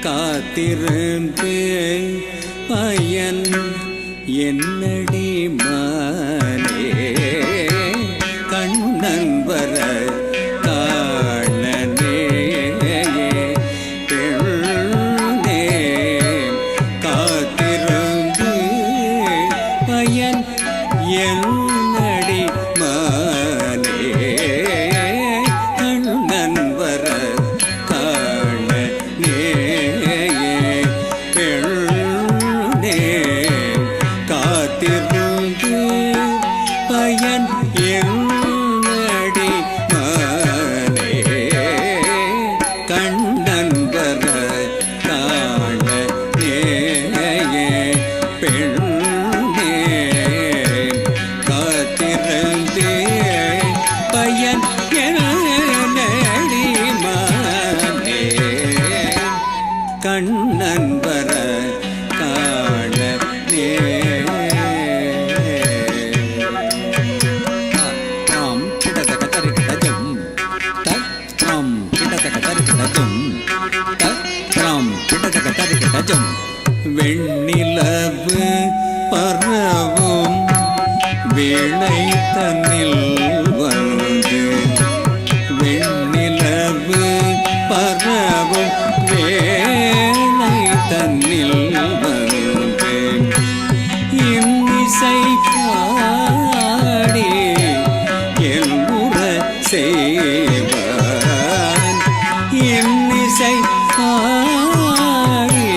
காத்திருந்து பயன் என்னடி மானே கண்ணன் வர காணனே பெண்ணே காத்திருந்து பயன் என்னடி மானே கண்ணன் வர காணனே பெண்ணே காத்திருந்து பயன் என்னடி மானே கண்ணன் வர காணனே பெண்ணே காத்திருந்து பயன் என்னடி மானே கண்ணன் வர காணனே வெண்ணிலவு பரவும் வேளை தன்னில் வந்து வெண்ணிலவு பரவும் வேளை தன்னில் வந்து இன்னிசை பாடி எல்லுற செய்வான் இன்னிசை பாடி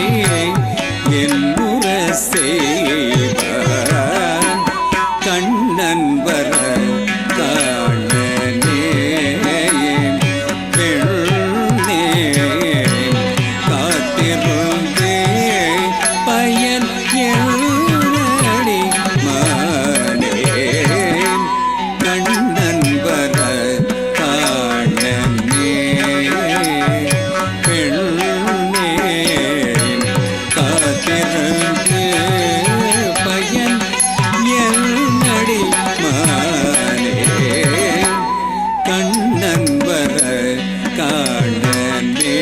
எல்லுற செய்வான் கண்ணன் வர காணனே பெண்ணே காத்திருந்து பயன் என்னடி மானே கண்ணன் வர காணனே பெண்ணே காத்திருந்து பயன் என்னடி மானே கண்ணன் வர காணனே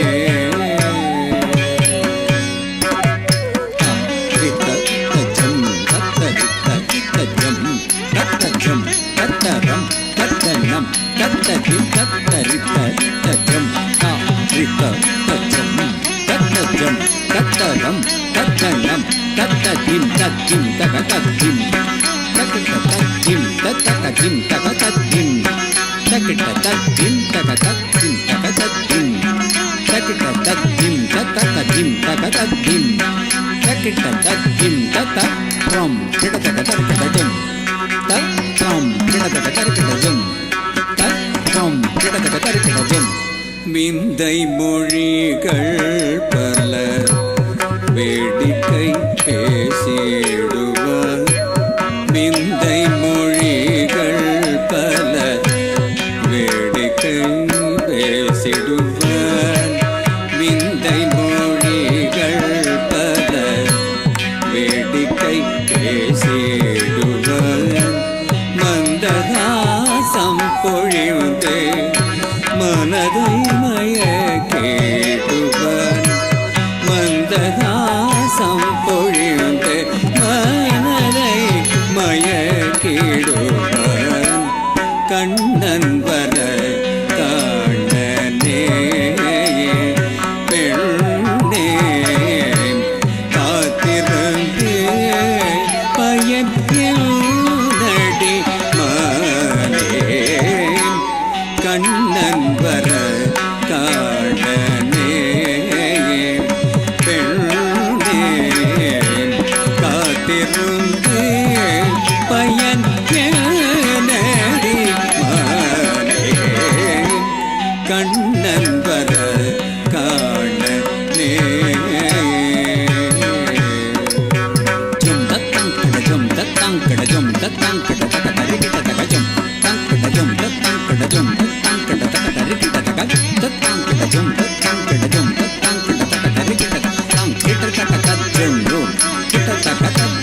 விந்தை மொழிகள் பல வேடிக்கை பேசிடுவார் விந்தை மொழிகள் பல வேடிக்கை பேசிடுவார் விந்தை மொழிகள் பல வேடிக்கை பேசிடுவார் மந்தகாசம் பொழிந்து மனதை மயக்கிடுவான் மந்தகாசம் பொழிந்து மனதை மயக்கிடுவான் கண்ணன் வர காணனே பெண்ணே காத்திருந்து பயன் என்னடி மானே கண்ணன் வர காணனே பெண்ணே காத்திருந்து பயன் என்னடி மானே கண்ணன் வர காணனே ஜம் தத்தங் கடஜம் தத்தங் கடஜம் தத்தங் கடதக தரிகிட தகஜம் தங் கடஜம் தத்தங் கடஜம் தத்தங் கடதக தரிகிட தக தத்தங் கடஜம் தத்தங் கடஜம் தத்தங் கடதக தரிகிட தங் கிட்டதக தஜம் ரோ கிட்டதக தஜம்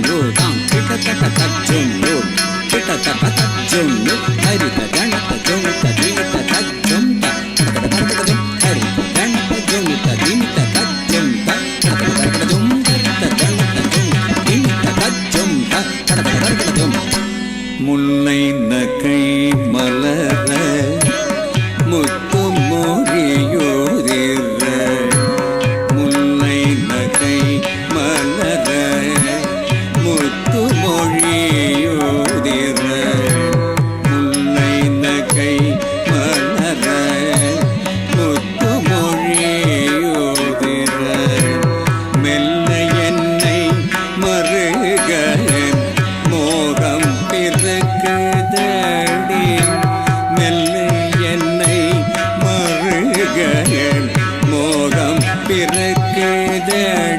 ரோ தங் கிட்டதக தஜம் ரோ கிட்டதக தஜம் ரோ ஹரித ஜனத ஜோனித தீனித தஜம் த கடதக தஜம் ஹரித ஜனத ஜோனித தீனித தஜம் முல்லை நகை மலர முத்து மொழியோதிர முல்லை நகை மலர முத்து மொழியோதிர முல்லை நகை மலர முத்து மொழியோதிர மெல்ல என்னை மருக மோகம் பிறக்குதடி மெல்ல என்னை மருக மோகம் பிறக்குதடி